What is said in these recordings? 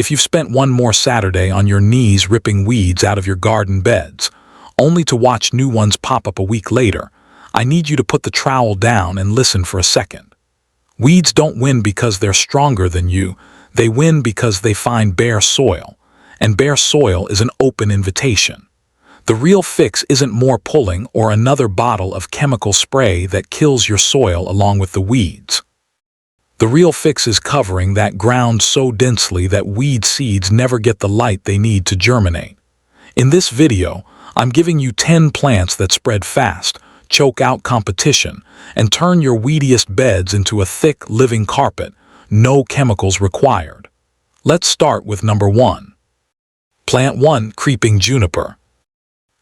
If you've spent one more Saturday on your knees ripping weeds out of your garden beds, only to watch new ones pop up a week later, I need you to put the trowel down and listen for a second. Weeds don't win because they're stronger than you, they win because they find bare soil, and bare soil is an open invitation. The real fix isn't more pulling or another bottle of chemical spray that kills your soil along with the weeds. The real fix is covering that ground so densely that weed seeds never get the light they need to germinate. In this video, I'm giving you 10 plants that spread fast, choke out competition, and turn your weediest beds into a thick, living carpet, no chemicals required. Let's start with number 1. Plant 1, Creeping Juniper.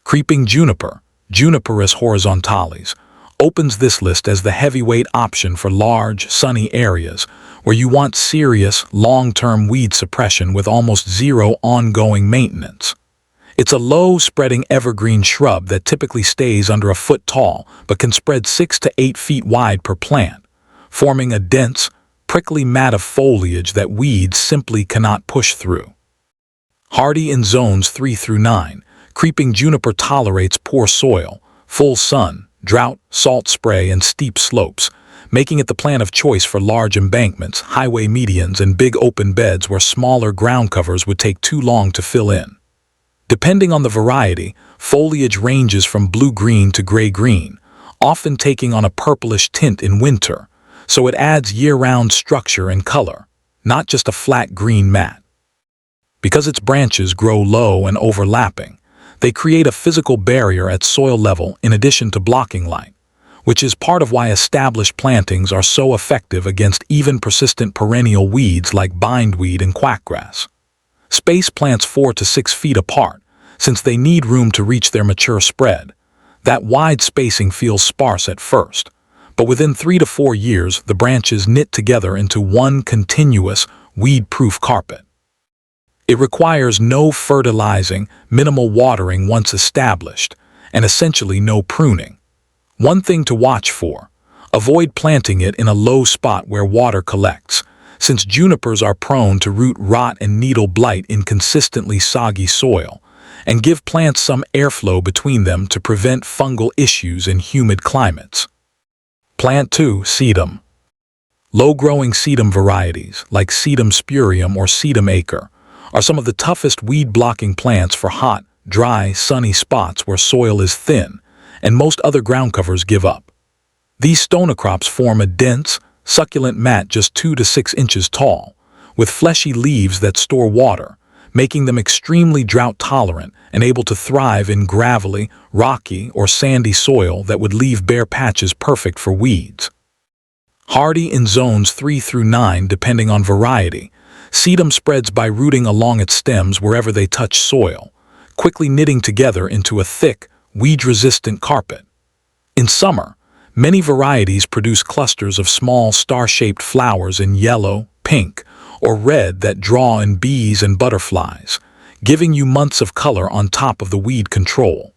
Creeping Juniper, Juniperus horizontalis, opens this list as the heavyweight option for large, sunny areas where you want serious, long-term weed suppression with almost zero ongoing maintenance. It's a low-spreading evergreen shrub that typically stays under a foot tall but can spread 6 to 8 feet wide per plant, forming a dense, prickly mat of foliage that weeds simply cannot push through. Hardy in zones 3 through 9, Creeping Juniper tolerates poor soil, full sun, drought, salt spray, and steep slopes, making it the plant of choice for large embankments, highway medians, and big open beds where smaller ground covers would take too long to fill in. Depending on the variety, foliage ranges from blue-green to gray-green, often taking on a purplish tint in winter, so it adds year-round structure and color, not just a flat green mat. Because its branches grow low and overlapping, they create a physical barrier at soil level in addition to blocking light, which is part of why established plantings are so effective against even persistent perennial weeds like bindweed and quackgrass. Space plants 4 to 6 feet apart, since they need room to reach their mature spread. That wide spacing feels sparse at first, but within 3 to 4 years the branches knit together into one continuous, weed-proof carpet. It requires no fertilizing, minimal watering once established, and essentially no pruning. One thing to watch for: avoid planting it in a low spot where water collects, since junipers are prone to root rot and needle blight in consistently soggy soil, and give plants some airflow between them to prevent fungal issues in humid climates. Plant 2, Sedum. Low-growing sedum varieties, like Sedum spurium or Sedum acre, are some of the toughest weed-blocking plants for hot, dry, sunny spots where soil is thin and most other ground covers give up. These stonacrops form a dense, succulent mat just 2 to 6 inches tall, with fleshy leaves that store water, making them extremely drought-tolerant and able to thrive in gravelly, rocky, or sandy soil that would leave bare patches perfect for weeds. Hardy in zones 3 through 9 depending on variety, sedum spreads by rooting along its stems wherever they touch soil, quickly knitting together into a thick, weed-resistant carpet. In summer, many varieties produce clusters of small star-shaped flowers in yellow, pink, or red that draw in bees and butterflies, giving you months of color on top of the weed control.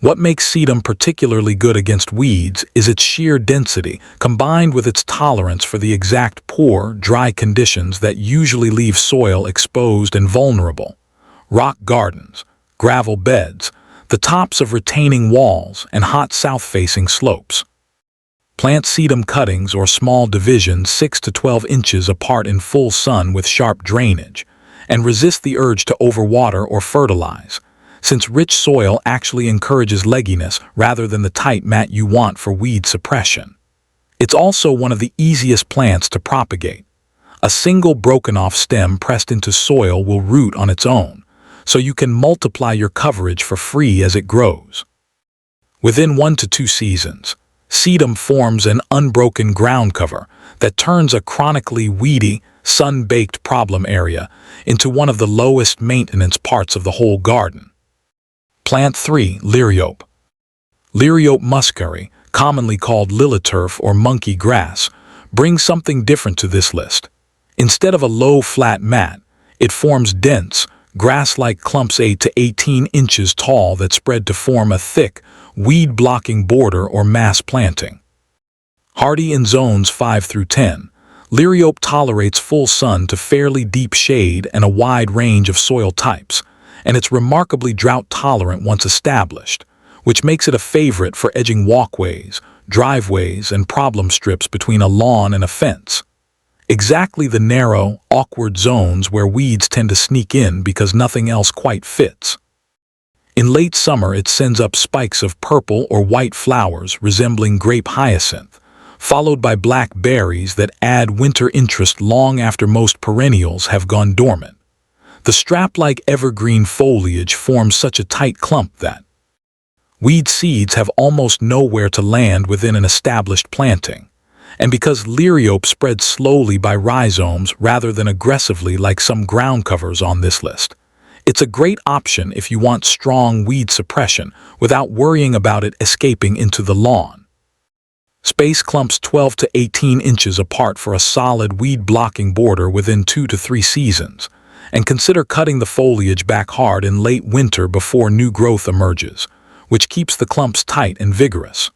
What makes sedum particularly good against weeds is its sheer density, combined with its tolerance for the exact poor, dry conditions that usually leave soil exposed and vulnerable. Rock gardens, gravel beds, the tops of retaining walls, and hot south-facing slopes. Plant sedum cuttings or small divisions 6 to 12 inches apart in full sun with sharp drainage, and resist the urge to overwater or fertilize, since rich soil actually encourages legginess rather than the tight mat you want for weed suppression. It's also one of the easiest plants to propagate. A single broken-off stem pressed into soil will root on its own, so you can multiply your coverage for free as it grows. Within 1 to 2 seasons, sedum forms an unbroken ground cover that turns a chronically weedy, sun-baked problem area into one of the lowest maintenance parts of the whole garden. Plant 3, Liriope. Liriope muscari, commonly called liliturf or monkey grass, brings something different to this list. Instead of a low, flat mat, it forms dense, grass-like clumps 8 to 18 inches tall that spread to form a thick, weed-blocking border or mass planting. Hardy in zones 5 through 10, Liriope tolerates full sun to fairly deep shade and a wide range of soil types, and it's remarkably drought-tolerant once established, which makes it a favorite for edging walkways, driveways, and problem strips between a lawn and a fence. Exactly the narrow, awkward zones where weeds tend to sneak in because nothing else quite fits. In late summer, it sends up spikes of purple or white flowers resembling grape hyacinth, followed by black berries that add winter interest long after most perennials have gone dormant. The strap-like evergreen foliage forms such a tight clump that weed seeds have almost nowhere to land within an established planting. And because liriope spreads slowly by rhizomes rather than aggressively like some ground covers on this list, it's a great option if you want strong weed suppression without worrying about it escaping into the lawn. Space clumps 12 to 18 inches apart for a solid weed-blocking border within 2 to 3 seasons, and consider cutting the foliage back hard in late winter before new growth emerges, which keeps the clumps tight and vigorous.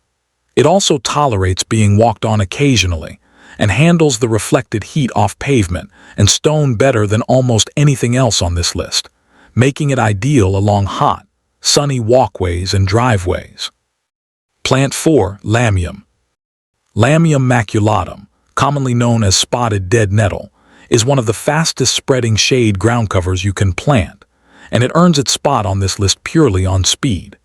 It also tolerates being walked on occasionally and handles the reflected heat off pavement and stone better than almost anything else on this list, making it ideal along hot, sunny walkways and driveways. Plant 4. Lamium. Lamium maculatum, commonly known as spotted dead nettle, is one of the fastest spreading shade ground covers you can plant, and it earns its spot on this list purely on speed.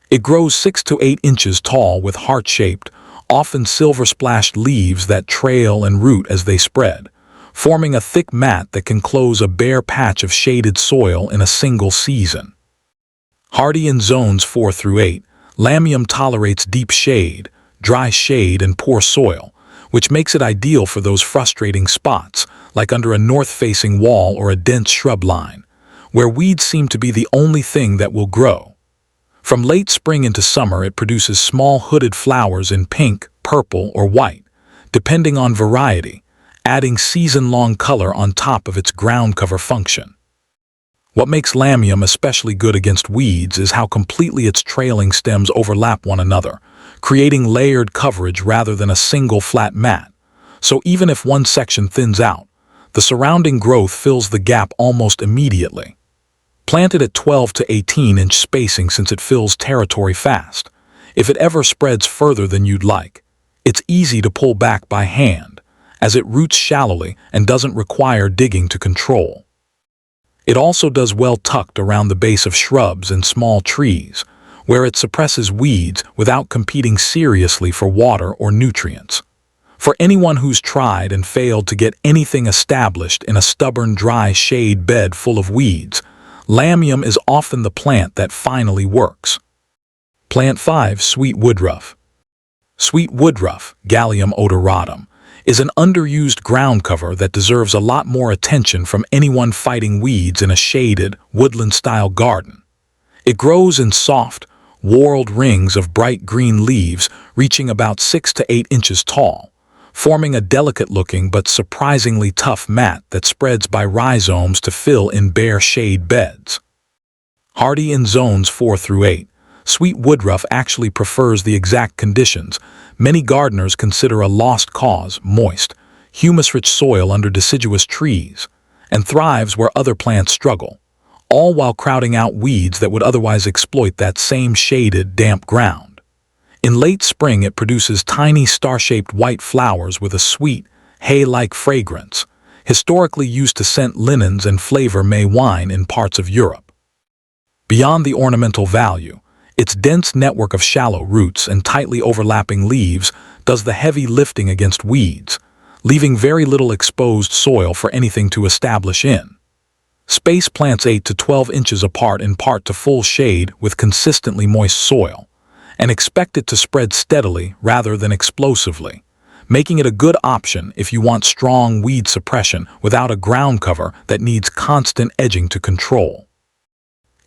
It grows 6 to 8 inches tall with heart-shaped, often silver-splashed leaves that trail and root as they spread, forming a thick mat that can close a bare patch of shaded soil in a single season. Hardy in zones 4 through 8, lamium tolerates deep shade, dry shade, and poor soil, which makes it ideal for those frustrating spots, like under a north-facing wall or a dense shrub line, where weeds seem to be the only thing that will grow. From late spring into summer, it produces small hooded flowers in pink, purple, or white, depending on variety, adding season-long color on top of its ground cover function. What makes lamium especially good against weeds is how completely its trailing stems overlap one another, creating layered coverage rather than a single flat mat. So even if one section thins out, the surrounding growth fills the gap almost immediately. Planted at 12 to 18-inch spacing since it fills territory fast. If it ever spreads further than you'd like, it's easy to pull back by hand, as it roots shallowly and doesn't require digging to control. It also does well tucked around the base of shrubs and small trees, where it suppresses weeds without competing seriously for water or nutrients. For anyone who's tried and failed to get anything established in a stubborn, dry shade bed full of weeds, lamium is often the plant that finally works. Plant 5. Sweet woodruff. Sweet woodruff, Gallium odoratum, is an underused ground cover that deserves a lot more attention from anyone fighting weeds in a shaded, woodland-style garden. It grows in soft, whorled rings of bright green leaves reaching about 6 to 8 inches tall, forming a delicate-looking but surprisingly tough mat that spreads by rhizomes to fill in bare shade beds. Hardy in zones 4 through 8, sweet woodruff actually prefers the exact conditions many gardeners consider a lost cause: moist, humus-rich soil under deciduous trees, and thrives where other plants struggle, all while crowding out weeds that would otherwise exploit that same shaded, damp ground. In late spring, it produces tiny star-shaped white flowers with a sweet, hay-like fragrance, historically used to scent linens and flavor May wine in parts of Europe. Beyond the ornamental value, its dense network of shallow roots and tightly overlapping leaves does the heavy lifting against weeds, leaving very little exposed soil for anything to establish in. Space plants 8 to 12 inches apart in part to full shade with consistently moist soil, and expect it to spread steadily rather than explosively, making it a good option if you want strong weed suppression without a ground cover that needs constant edging to control.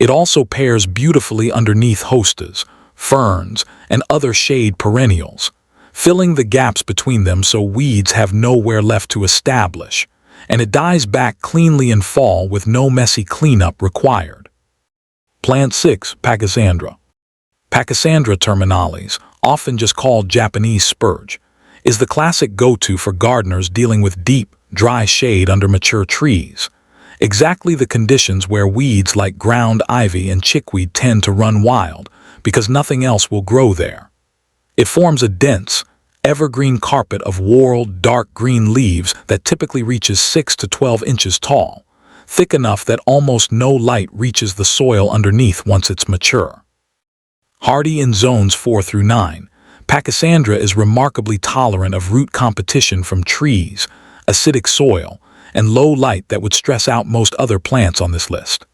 It also pairs beautifully underneath hostas, ferns, and other shade perennials, filling the gaps between them so weeds have nowhere left to establish, and it dies back cleanly in fall with no messy cleanup required. Plant 6. Pachysandra. Pachysandra terminalis, often just called Japanese spurge, is the classic go-to for gardeners dealing with deep, dry shade under mature trees. Exactly the conditions where weeds like ground ivy and chickweed tend to run wild because nothing else will grow there. It forms a dense, evergreen carpet of whorled, dark green leaves that typically reaches 6 to 12 inches tall, thick enough that almost no light reaches the soil underneath once it's mature. Hardy in zones 4 through 9, pachysandra is remarkably tolerant of root competition from trees, acidic soil, and low light that would stress out most other plants on this list.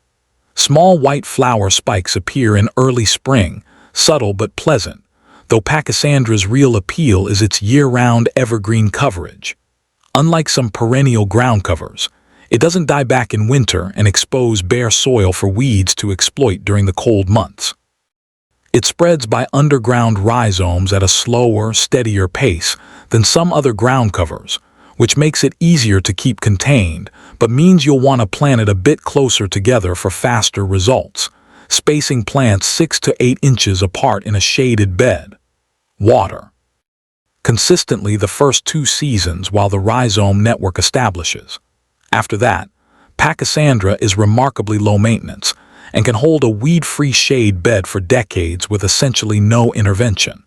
Small white flower spikes appear in early spring, subtle but pleasant, though pachysandra's real appeal is its year-round evergreen coverage. Unlike some perennial ground covers, it doesn't die back in winter and expose bare soil for weeds to exploit during the cold months. It spreads by underground rhizomes at a slower, steadier pace than some other ground covers, which makes it easier to keep contained, but means you'll want to plant it a bit closer together for faster results, spacing plants 6 to 8 inches apart in a shaded bed. Water consistently the first 2 seasons while the rhizome network establishes. After that, pachysandra is remarkably low maintenance and can hold a weed-free shade bed for decades with essentially no intervention.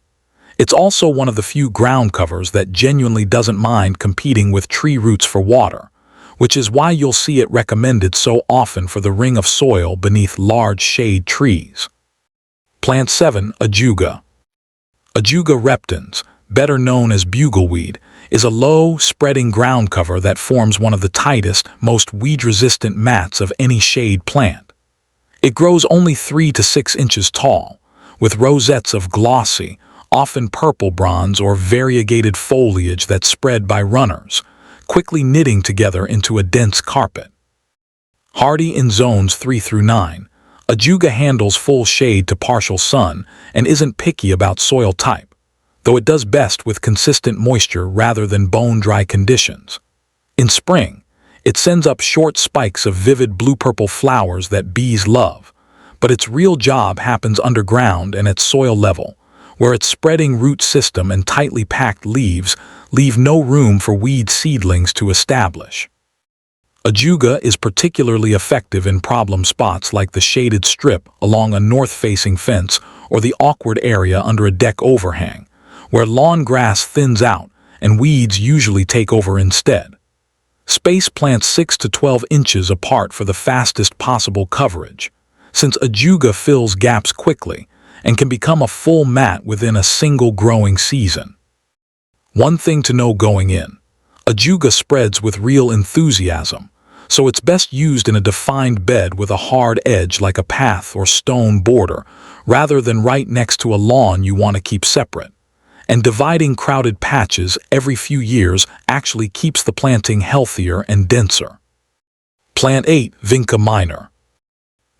It's also one of the few ground covers that genuinely doesn't mind competing with tree roots for water, which is why you'll see it recommended so often for the ring of soil beneath large shade trees. Plant 7. Ajuga. Ajuga reptans, better known as bugleweed, is a low, spreading ground cover that forms one of the tightest, most weed-resistant mats of any shade plant. It grows only 3 to 6 inches tall, with rosettes of glossy, often purple bronze or variegated foliage that spread by runners, quickly knitting together into a dense carpet. Hardy in zones 3 through 9, ajuga handles full shade to partial sun and isn't picky about soil type, though it does best with consistent moisture rather than bone-dry conditions. In spring, it sends up short spikes of vivid blue-purple flowers that bees love, but its real job happens underground and at soil level, where its spreading root system and tightly packed leaves leave no room for weed seedlings to establish. Ajuga is particularly effective in problem spots like the shaded strip along a north-facing fence or the awkward area under a deck overhang, where lawn grass thins out and weeds usually take over instead. Space plants 6 to 12 inches apart for the fastest possible coverage, since ajuga fills gaps quickly and can become a full mat within a single growing season. One thing to know going in: ajuga spreads with real enthusiasm, so it's best used in a defined bed with a hard edge like a path or stone border, rather than right next to a lawn you want to keep separate. And dividing crowded patches every few years actually keeps the planting healthier and denser. Plant 8. Vinca minor.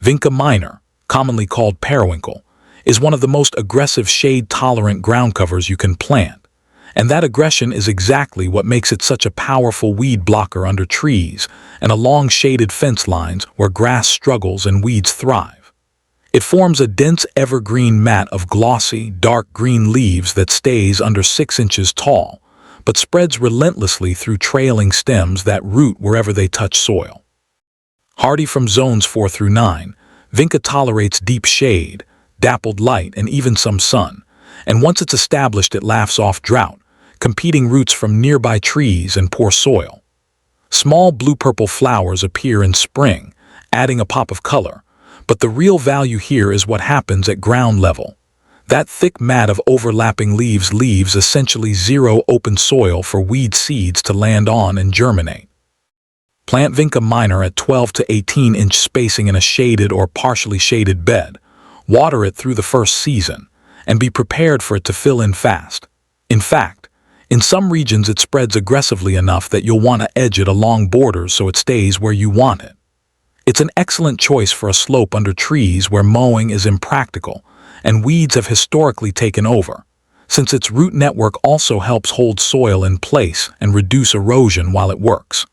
Vinca minor, commonly called periwinkle, is one of the most aggressive shade-tolerant ground covers you can plant, and that aggression is exactly what makes it such a powerful weed blocker under trees and along shaded fence lines where grass struggles and weeds thrive. It forms a dense evergreen mat of glossy, dark green leaves that stays under 6 inches tall, but spreads relentlessly through trailing stems that root wherever they touch soil. Hardy from zones 4 through 9, vinca tolerates deep shade, dappled light, and even some sun, and once it's established it laughs off drought, competing roots from nearby trees and poor soil. Small blue-purple flowers appear in spring, adding a pop of color, but the real value here is what happens at ground level. That thick mat of overlapping leaves leaves essentially zero open soil for weed seeds to land on and germinate. Plant vinca minor at 12 to 18-inch spacing in a shaded or partially shaded bed. Water it through the first season, and be prepared for it to fill in fast. In fact, in some regions it spreads aggressively enough that you'll want to edge it along borders so it stays where you want it. It's an excellent choice for a slope under trees where mowing is impractical and weeds have historically taken over, since its root network also helps hold soil in place and reduce erosion while it works.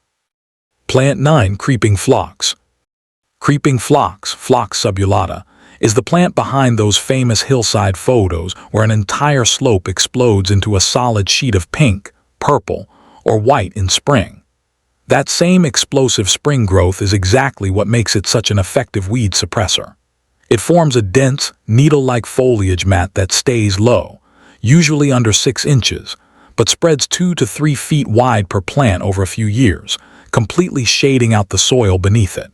Plant 9. Creeping phlox. Creeping phlox, Phlox subulata, is the plant behind those famous hillside photos where an entire slope explodes into a solid sheet of pink, purple, or white in spring. That same explosive spring growth is exactly what makes it such an effective weed suppressor. It forms a dense, needle-like foliage mat that stays low, usually under 6 inches, but spreads 2 to 3 feet wide per plant over a few years, completely shading out the soil beneath it.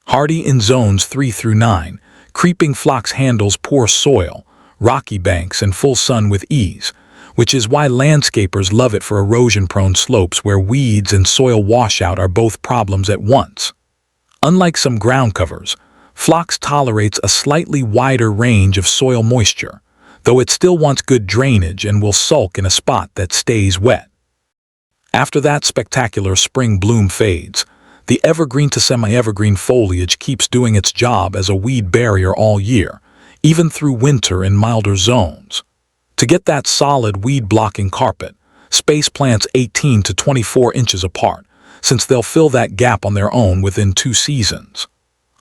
Hardy in zones 3 through 9, creeping phlox handles poor soil, rocky banks, and full sun with ease, which is why landscapers love it for erosion-prone slopes where weeds and soil washout are both problems at once. Unlike some ground covers, phlox tolerates a slightly wider range of soil moisture, though it still wants good drainage and will sulk in a spot that stays wet. After that spectacular spring bloom fades, the evergreen to semi-evergreen foliage keeps doing its job as a weed barrier all year, even through winter in milder zones. To get that solid weed-blocking carpet, space plants 18 to 24 inches apart, since they'll fill that gap on their own within 2 seasons.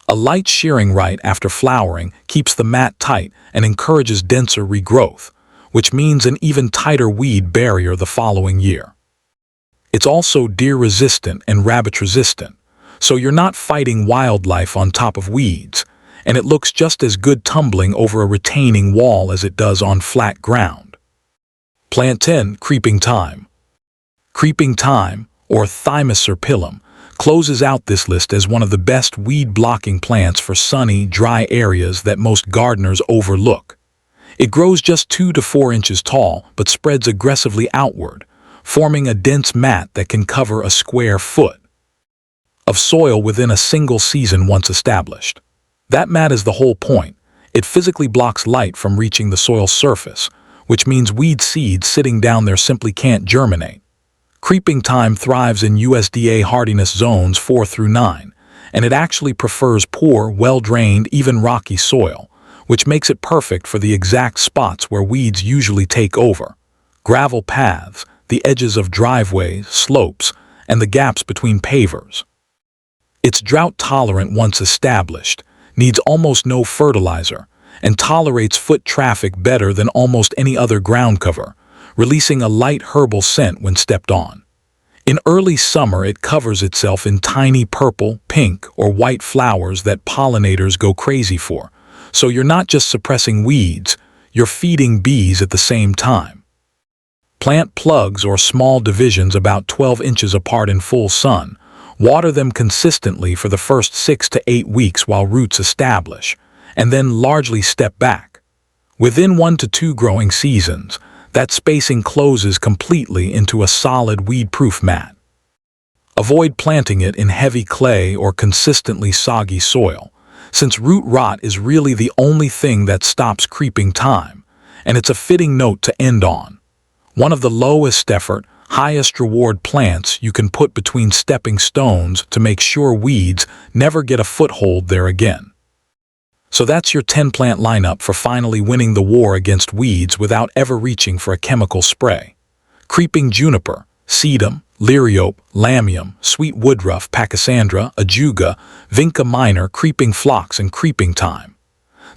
A light shearing right after flowering keeps the mat tight and encourages denser regrowth, which means an even tighter weed barrier the following year. It's also deer-resistant and rabbit-resistant, so you're not fighting wildlife on top of weeds, and it looks just as good tumbling over a retaining wall as it does on flat ground. Plant 10. Creeping Thyme. Creeping thyme, or Thymus serpyllum, closes out this list as one of the best weed-blocking plants for sunny, dry areas that most gardeners overlook. It grows just 2 to 4 inches tall, but spreads aggressively outward, forming a dense mat that can cover a square foot of soil within a single season once established. That mat is the whole point. It physically blocks light from reaching the soil surface, which means weed seeds sitting down there simply can't germinate. Creeping thyme thrives in USDA hardiness zones 4 through 9, and it actually prefers poor, well-drained, even rocky soil, which makes it perfect for the exact spots where weeds usually take over: gravel paths, the edges of driveways, slopes, and the gaps between pavers. It's drought-tolerant once established, needs almost no fertilizer, and tolerates foot traffic better than almost any other ground cover, releasing a light herbal scent when stepped on. In early summer, it covers itself in tiny purple, pink, or white flowers that pollinators go crazy for, so you're not just suppressing weeds, you're feeding bees at the same time. Plant plugs or small divisions about 12 inches apart in full sun. Water them consistently for the first 6 to 8 weeks while roots establish, and then largely step back. Within 1 to 2 growing seasons, that spacing closes completely into a solid weed-proof mat. Avoid planting it in heavy clay or consistently soggy soil, since root rot is really the only thing that stops creeping thyme, and it's a fitting note to end on. One of the lowest effort, highest reward plants you can put between stepping stones to make sure weeds never get a foothold there again. So that's your 10-plant lineup for finally winning the war against weeds without ever reaching for a chemical spray. Creeping juniper, sedum, liriope, lamium, sweet woodruff, pachysandra, ajuga, vinca minor, creeping phlox, and creeping thyme.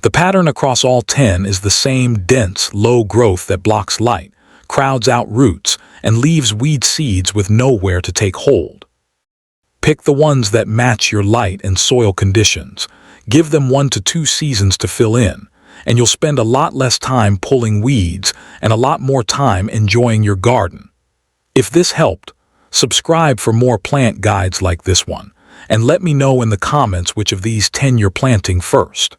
The pattern across all 10 is the same dense, low growth that blocks light, crowds out roots, and leaves weed seeds with nowhere to take hold. Pick the ones that match your light and soil conditions. Give them 1 to 2 seasons to fill in, and you'll spend a lot less time pulling weeds and a lot more time enjoying your garden. If this helped, subscribe for more plant guides like this one, and let me know in the comments which of these 10 you're planting first.